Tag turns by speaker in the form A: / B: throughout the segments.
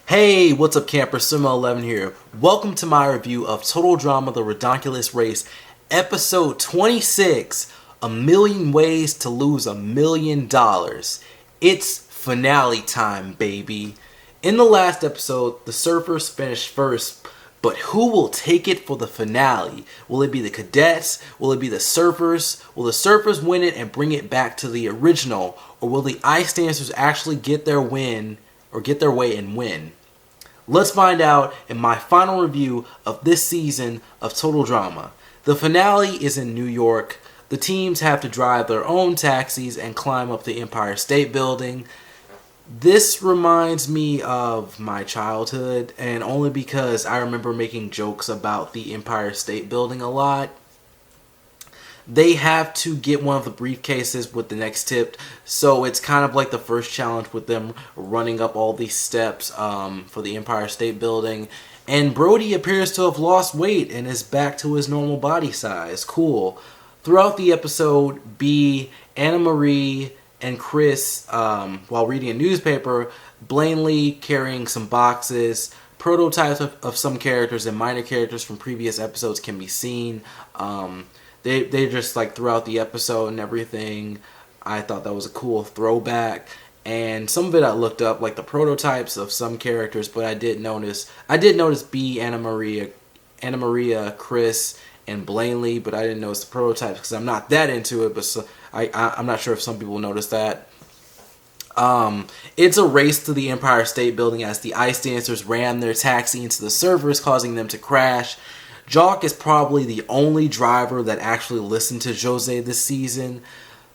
A: Hey, what's up campers, Sumo11 here. Welcome to my review of Total Drama The Ridonculous Race, episode 26, A Million Ways to Lose $1,000,000. It's finale time, baby. In the last episode, the surfers finished first, but who will take it for the finale? Will it be the cadets? Will it be the surfers? Will the surfers win it and bring it back to the original? Or will the ice dancers actually get their win or get their way and win? Let's find out in my final review of this season of Total Drama. The finale is in New York. The teams have to drive their own taxis and climb up the Empire State Building. This reminds me of my childhood, and only because I remember making jokes about the Empire State Building a lot. They have to get one of the briefcases with the next tip, so it's kind of like the first challenge with them running up all these steps for the Empire State Building. And Brody appears to have lost weight and is back to his normal body size. Cool. Throughout the episode, B, Anna Marie, and Chris, while reading a newspaper, Blanley carrying some boxes, prototypes of some characters and minor characters from previous episodes can be seen. They just like throughout the episode and everything. I thought that was a cool throwback, and some of it I looked up, like the prototypes of some characters. But I did notice B, Anna Maria, Chris, and Blanley, but I didn't notice the prototypes because I'm not that into it. But so I'm not sure if some people noticed that. It's a race to the Empire State Building as the ice dancers ram their taxi into the surfers, causing them to crash. Jock is probably the only driver that actually listened to Jose this season.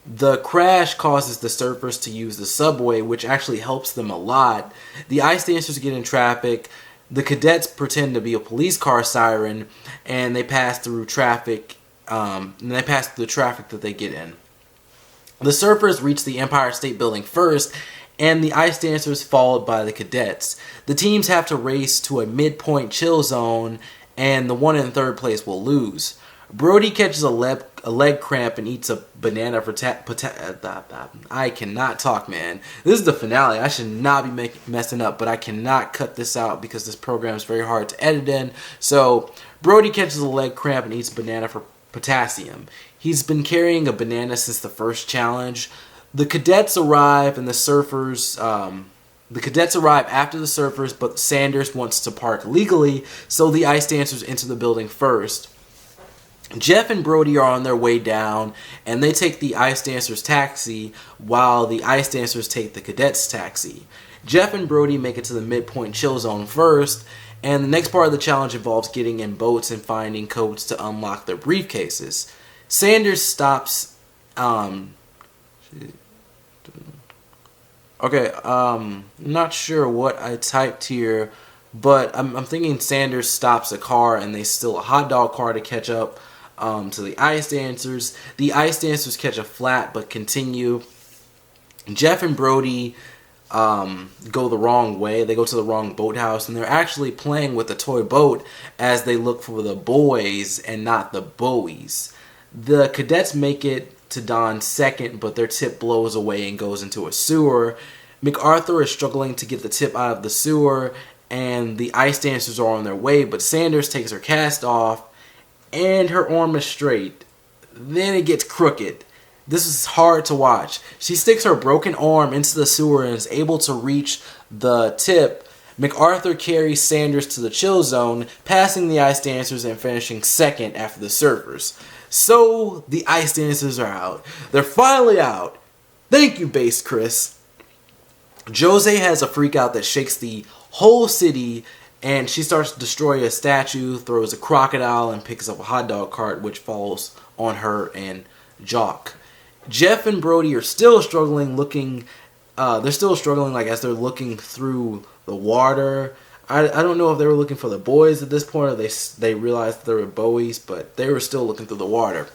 A: The crash causes the surfers to use the subway, which actually helps them a lot. The ice dancers get in traffic. The cadets pretend to be a police car siren, and they pass through traffic. The traffic that they get in. The surfers reach the Empire State Building first, and the ice dancers followed by the cadets. The teams have to race to a midpoint chill zone, and the one in third place will lose. Brody catches a leg cramp and eats a banana for I cannot talk, man. This is the finale. I should not be messing up, but I cannot cut this out because this program is very hard to edit in. So, Brody catches a leg cramp and eats a banana for potassium. He's been carrying a banana since the first challenge. The cadets arrive and the surfers... The cadets arrive after the surfers, but Sanders wants to park legally, so the ice dancers enter the building first. Jeff and Brody are on their way down, and they take the ice dancers' taxi, while the ice dancers take the cadets' taxi. Jeff and Brody make it to the midpoint chill zone first, and the next part of the challenge involves getting in boats and finding codes to unlock their briefcases. Sanders stops... Okay, not sure what I typed here, but I'm thinking Sanders stops a car and they steal a hot dog car to catch up to the ice dancers. The ice dancers catch a flat but continue. Jeff and Brody go the wrong way. They go to the wrong boathouse, and they're actually playing with a toy boat as they look for the boys and not the bowies. The cadets make it to Don's second, but their tip blows away and goes into a sewer. MacArthur is struggling to get the tip out of the sewer, and the ice dancers are on their way, but Sanders takes her cast off, and her arm is straight. Then it gets crooked. This is hard to watch. She sticks her broken arm into the sewer and is able to reach the tip. MacArthur carries Sanders to the chill zone, passing the ice dancers and finishing second after the surfers. So, the ice dancers are out. They're finally out. Thank you, Bass Chris. Jose has a freak out that shakes the whole city, and she starts to destroy a statue, throws a crocodile, and picks up a hot dog cart, which falls on her and Jock. Jeff and Brody are still struggling, as they're looking through the water. I don't know if they were looking for the boys at this point, or they realized they were bowies, but they were still looking through the water.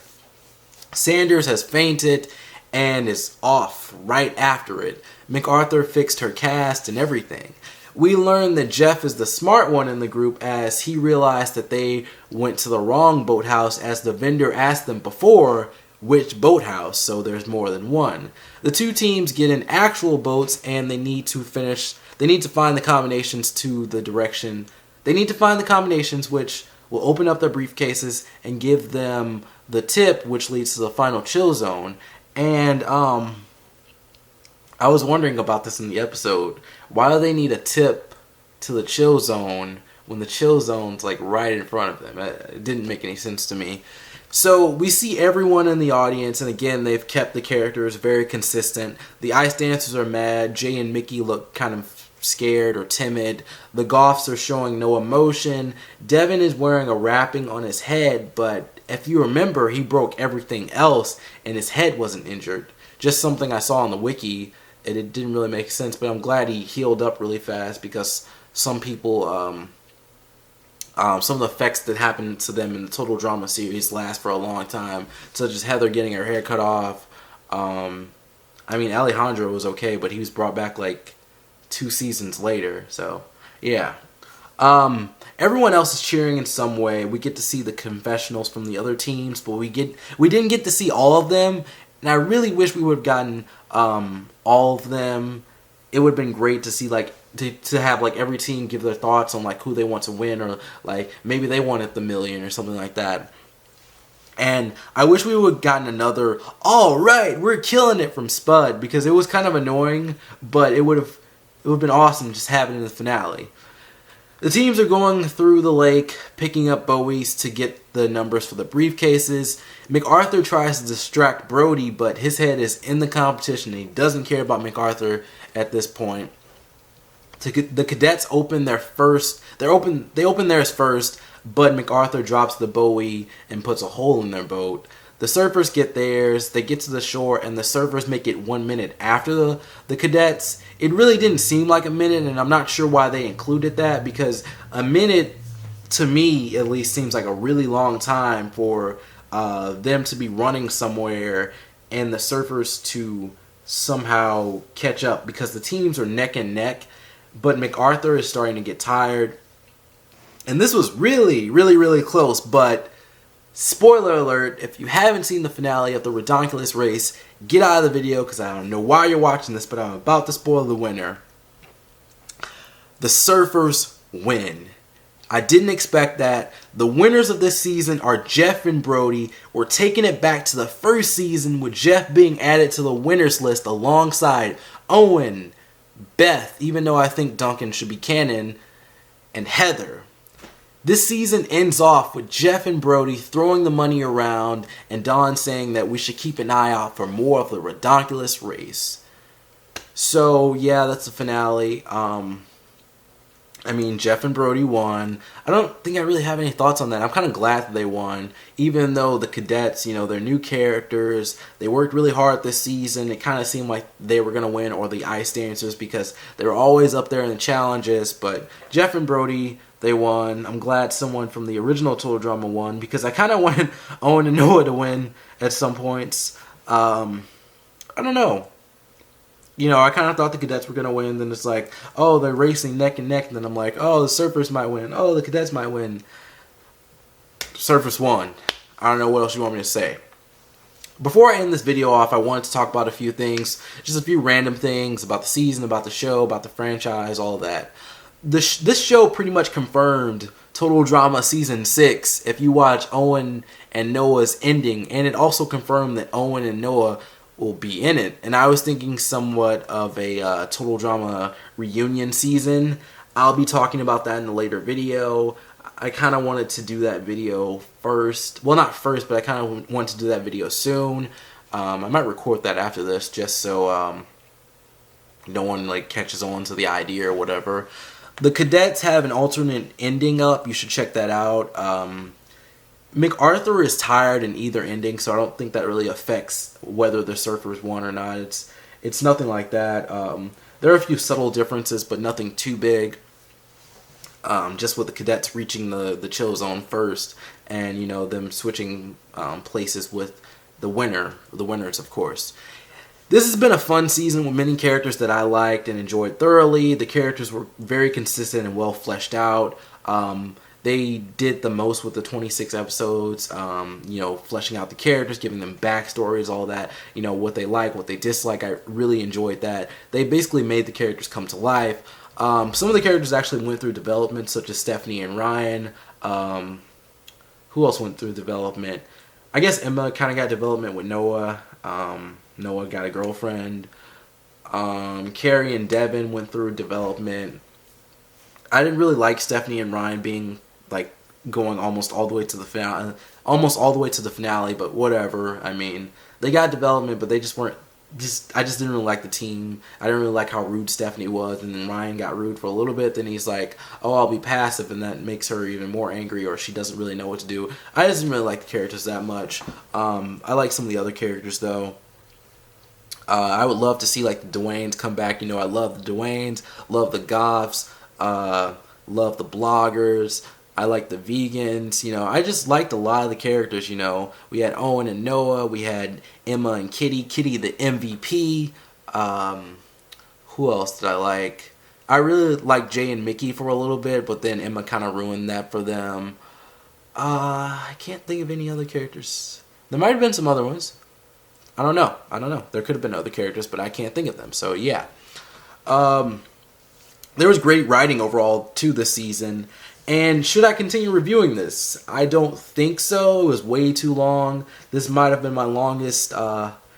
A: Sanders has fainted and is off right after it. MacArthur fixed her cast and everything. We learn that Jeff is the smart one in the group, as he realized that they went to the wrong boathouse, as the vendor asked them before which boathouse, so there's more than one. The two teams get in actual boats, and they need to finish They need to find the combinations to the direction. They need to find the combinations which will open up their briefcases and give them the tip, which leads to the final chill zone. And I was wondering about this in the episode. Why do they need a tip to the chill zone when the chill zone's like right in front of them? It didn't make any sense to me. So we see everyone in the audience, and again, they've kept the characters very consistent. The ice dancers are mad. Jay and Mickey look kind of scared or timid. The Goths are showing no emotion. Devin is wearing a wrapping on his head, but if you remember, he broke everything else, and his head wasn't injured. Just something I saw on the wiki, and it didn't really make sense, but I'm glad he healed up really fast, because some people... some of the effects that happen to them in the Total Drama series last for a long time, such as Heather getting her hair cut off. I mean, Alejandro was okay, but he was brought back like 2 seasons later. So, yeah. Everyone else is cheering in some way. We get to see the confessionals from the other teams, but we didn't get to see all of them. And I really wish we would have gotten all of them. It would have been great to see like to have like every team give their thoughts on like who they want to win, or like maybe they wanted the million or something like that. And I wish we would have gotten another "all right, we're killing it" from Spud, because it was kind of annoying, but it would have been awesome just having it in the finale. The teams are going through the lake, picking up Bowies to get the numbers for the briefcases. MacArthur tries to distract Brody, but his head is in the competition. He doesn't care about MacArthur at this point. The cadets open their first. They open theirs first, but MacArthur drops the Bowie and puts a hole in their boat. The surfers get theirs. They get to the shore, and the surfers make it 1 minute after the cadets. It really didn't seem like a minute, and I'm not sure why they included that, because a minute, to me at least, seems like a really long time for them to be running somewhere and the surfers to somehow catch up, because the teams are neck and neck. But MacArthur is starting to get tired. And this was really, really, really close. But, spoiler alert, if you haven't seen the finale of the Ridonculous race, get out of the video, because I don't know why you're watching this, but I'm about to spoil the winner. The surfers win. I didn't expect that. The winners of this season are Jeff and Brody. We're taking it back to the first season, with Jeff being added to the winners list alongside Owen, Beth, even though I think Duncan should be canon, and Heather. This season ends off with Jeff and Brody throwing the money around, and Dawn saying that we should keep an eye out for more of the Ridonculous race. So yeah, that's the finale. I mean, Jeff and Brody won. I don't think I really have any thoughts on that. I'm kind of glad that they won, even though the cadets, they're new characters. They worked really hard this season. It kind of seemed like they were going to win, or the ice dancers, because they were always up there in the challenges. But Jeff and Brody, they won. I'm glad someone from the original Total Drama won, because I kind of wanted Owen and Noah to win at some points. I don't know. I kind of thought the cadets were going to win. Then it's like, oh, they're racing neck and neck. And then I'm like, oh, the surfers might win. Oh, the cadets might win. Surfers won. I don't know what else you want me to say. Before I end this video off, I wanted to talk about a few things. Just a few random things about the season, about the show, about the franchise, all that. This show pretty much confirmed Total Drama Season 6 if you watch Owen and Noah's ending. And it also confirmed that Owen and Noah will be in it. And I was thinking somewhat of a Total Drama reunion season. I'll be talking about that in a later video. I kind of wanted to do that video first. Well, not first, but I kind of want to do that video soon. I might record that after this, just so no one catches on to the idea or whatever. The cadets have an alternate ending up. You should check that out. MacArthur is tired in either ending, so I don't think that really affects whether the surfers won or not. It's nothing like that. There are a few subtle differences, but nothing too big. Just with the cadets reaching the chill zone first, and them switching places with the winners, of course. This has been a fun season with many characters that I liked and enjoyed thoroughly. The characters were very consistent and well fleshed out. They did the most with the 26 episodes, fleshing out the characters, giving them backstories, all that, what they like, what they dislike. I really enjoyed that. They basically made the characters come to life. Some of the characters actually went through development, such as Stephanie and Ryan. Who else went through development? I guess Emma kind of got development with Noah. Noah got a girlfriend. Carrie and Devin went through development. I didn't really like Stephanie and Ryan being like going almost all the way to the finale, but whatever. I mean, they got development, but they just weren't. I just didn't really like the team. I didn't really like how rude Stephanie was, and then Ryan got rude for a little bit. Then he's like, "Oh, I'll be passive," and that makes her even more angry, or she doesn't really know what to do. I just didn't really like the characters that much. I like some of the other characters though. I would love to see like the Dwaynes come back. You know, I love the Dwaynes, love the Goths, love the bloggers. I like the vegans. You know, I just liked a lot of the characters. You know, we had Owen and Noah. We had Emma and Kitty. Kitty, the MVP. Who else did I like? I really liked Jay and Mickey for a little bit, but then Emma kind of ruined that for them. I can't think of any other characters. There might have been some other ones. I don't know. There could have been other characters, but I can't think of them. So, yeah. There was great writing overall to this season. And should I continue reviewing this? I don't think so. It was way too long. This might have been my longest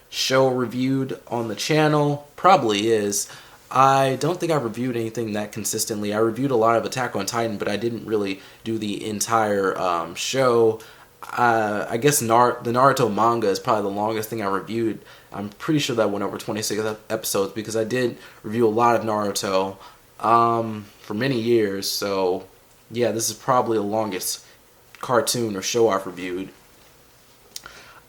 A: show reviewed on the channel. Probably is. I don't think I reviewed anything that consistently. I reviewed a lot of Attack on Titan, but I didn't really do the entire show. I guess the Naruto manga is probably the longest thing I reviewed. I'm pretty sure that went over 26 episodes because I did review a lot of Naruto for many years. So, yeah, this is probably the longest cartoon or show I've reviewed.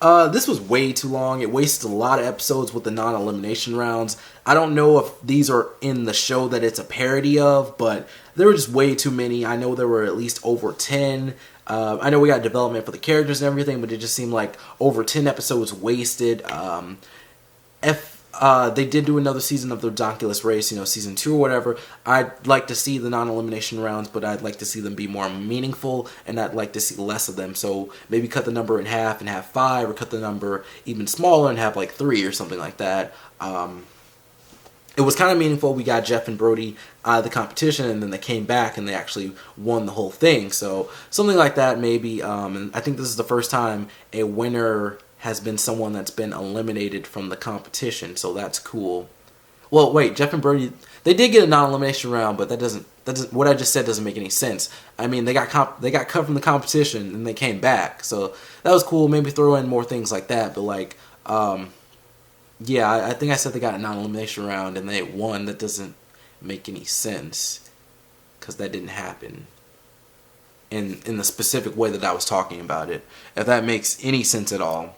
A: This was way too long. It wasted a lot of episodes with the non-elimination rounds. I don't know if these are in the show that it's a parody of, but there were just way too many. I know there were at least over 10. I know we got development for the characters and everything, but it just seemed like over 10 episodes wasted. They did do another season of the Ridonculous race, you know, season 2 or whatever. I'd like to see the non-elimination rounds, but I'd like to see them be more meaningful, and I'd like to see less of them. So maybe cut the number in half and have 5, or cut the number even smaller and have like 3 or something like that. It was kind of meaningful. We got Jeff and Brody out of the competition, and then they came back and they actually won the whole thing. So something like that maybe. And I think this is the first time a winner has been someone that's been eliminated from the competition, so that's cool. Well, wait, Jeff and Brody, they did get a non-elimination round, but that doesn't what I just said doesn't make any sense. I mean, they got cut from the competition and they came back, so that was cool. Maybe throw in more things like that, but like, yeah, I think I said they got a non-elimination round and they won. That doesn't make any sense because that didn't happen in the specific way that I was talking about it. If that makes any sense at all.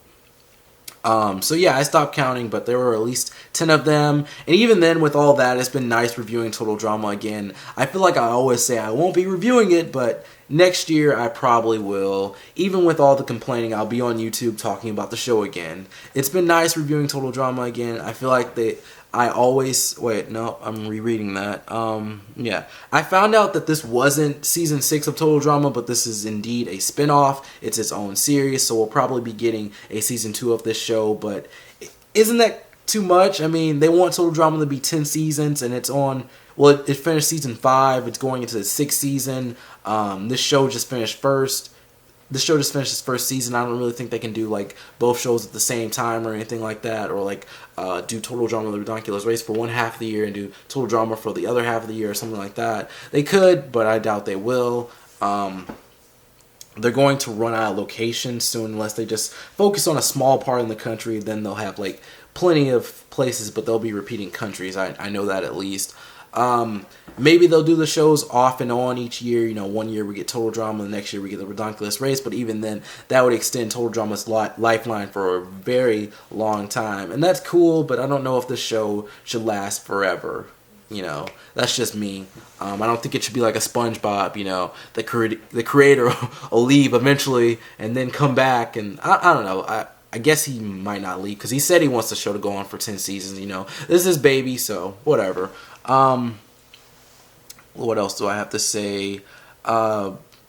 A: So yeah, I stopped counting, but there were at least 10 of them. And even then, with all that, it's been nice reviewing Total Drama again. I feel like I always say I won't be reviewing it, but next year I probably will. Even with all the complaining, I'll be on YouTube talking about the show again. It's been nice reviewing Total Drama again. I feel like I'm rereading that. Yeah. I found out that this wasn't season 6 of Total Drama, but this is indeed a spinoff. It's its own series, so we'll probably be getting a season 2 of this show, but isn't that too much? I mean, they want Total Drama to be 10 seasons, and it's on, well, it finished season 5, it's going into the 6th season. This show just finished first. This show just finished its first season. I don't really think they can do like both shows at the same time or anything like that, or like do Total Drama: The Ridonculous Race for one half of the year and do Total Drama for the other half of the year or something like that. They could, but I doubt they will. They're going to run out of locations soon unless they just focus on a small part in the country. Then they'll have like plenty of places, but they'll be repeating countries. I know that at least. Maybe they'll do the shows off and on each year. You know, one year we get Total Drama, the next year we get the Ridonculous Race, but even then, that would extend Total Drama's lifeline for a very long time. And that's cool, but I don't know if this show should last forever. You know, that's just me. I don't think it should be like a SpongeBob, you know, the creator will leave eventually and then come back, and I don't know. I guess he might not leave because he said he wants the show to go on for 10 seasons, you know. This is his baby, so whatever. What else do I have to say?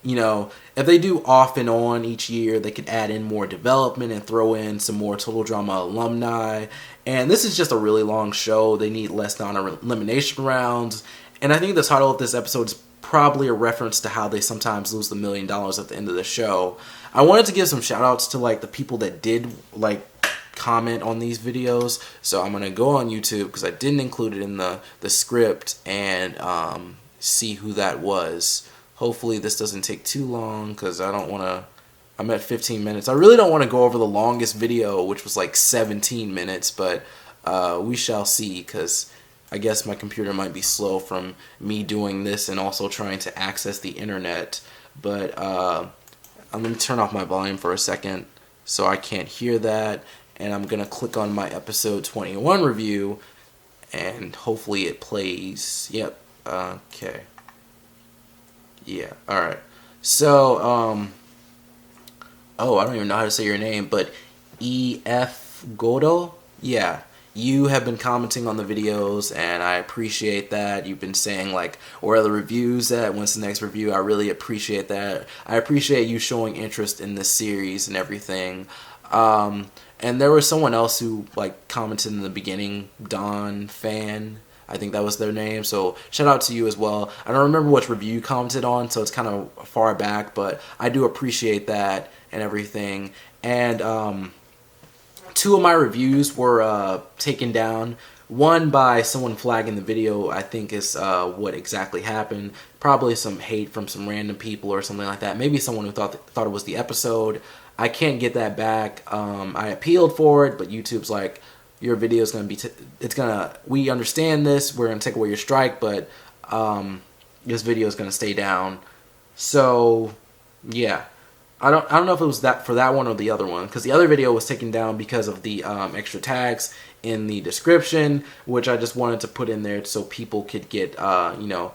A: You know, if they do off and on each year, they could add in more development and throw in some more Total Drama alumni. And this is just a really long show. They need less non-elimination rounds. And I think the title of this episode is probably a reference to how they sometimes lose the $1 million at the end of the show. I wanted to give some shout outs to like the people that did like comment on these videos. So I'm going to go on YouTube because I didn't include it in the script and see who that was. Hopefully this doesn't take too long because I don't want to. I'm at 15 minutes. I really don't want to go over the longest video, which was like 17 minutes, but we shall see because I guess my computer might be slow from me doing this and also trying to access the internet. But I'm going to turn off my volume for a second so I can't hear that. And I'm going to click on my episode 21 review and hopefully it plays. Yep. Okay. Yeah. All right. So, oh, I don't even know how to say your name, but Efogodo? Yeah. You have been commenting on the videos, and I appreciate that. You've been saying, like, where are the reviews at? When's the next review? I really appreciate that. I appreciate you showing interest in this series and everything. And there was someone else who, like, commented in the beginning, Don Fan. I think that was their name. So shout out to you as well. I don't remember which review you commented on, so it's kind of far back, but I do appreciate that and everything. And two of my reviews were taken down. One by someone flagging the video, I think is what exactly happened. Probably some hate from some random people or something like that. Maybe someone who thought it was the episode. I can't get that back. I appealed for it, but YouTube's like, your video is going to be, we understand this, we're going to take away your strike, but this video is going to stay down. So, yeah. I don't know if it was that for that one or the other one, because the other video was taken down because of the extra tags in the description, which I just wanted to put in there so people could get, you know,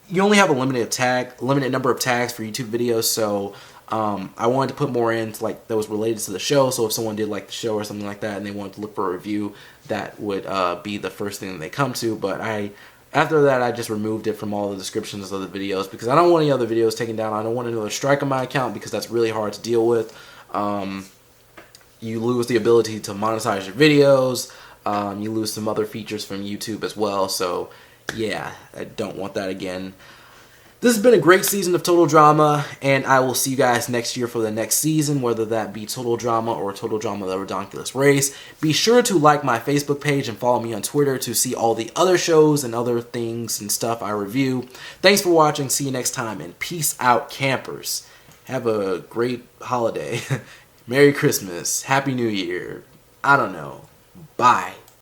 A: you only have a limited number of tags for YouTube videos, so I wanted to put more in like that was related to the show. So if someone did like the show or something like that and they wanted to look for a review, that would be the first thing that they come to. But after that, I just removed it from all the descriptions of the videos because I don't want any other videos taken down. I don't want another strike on my account because that's really hard to deal with. You lose the ability to monetize your videos. You lose some other features from YouTube as well. So yeah, I don't want that again. This has been a great season of Total Drama, and I will see you guys next year for the next season, whether that be Total Drama or Total Drama The Ridonculous Race. Be sure to like my Facebook page and follow me on Twitter to see all the other shows and other things and stuff I review. Thanks for watching. See you next time, and peace out, campers. Have a great holiday. Merry Christmas. Happy New Year. I don't know. Bye.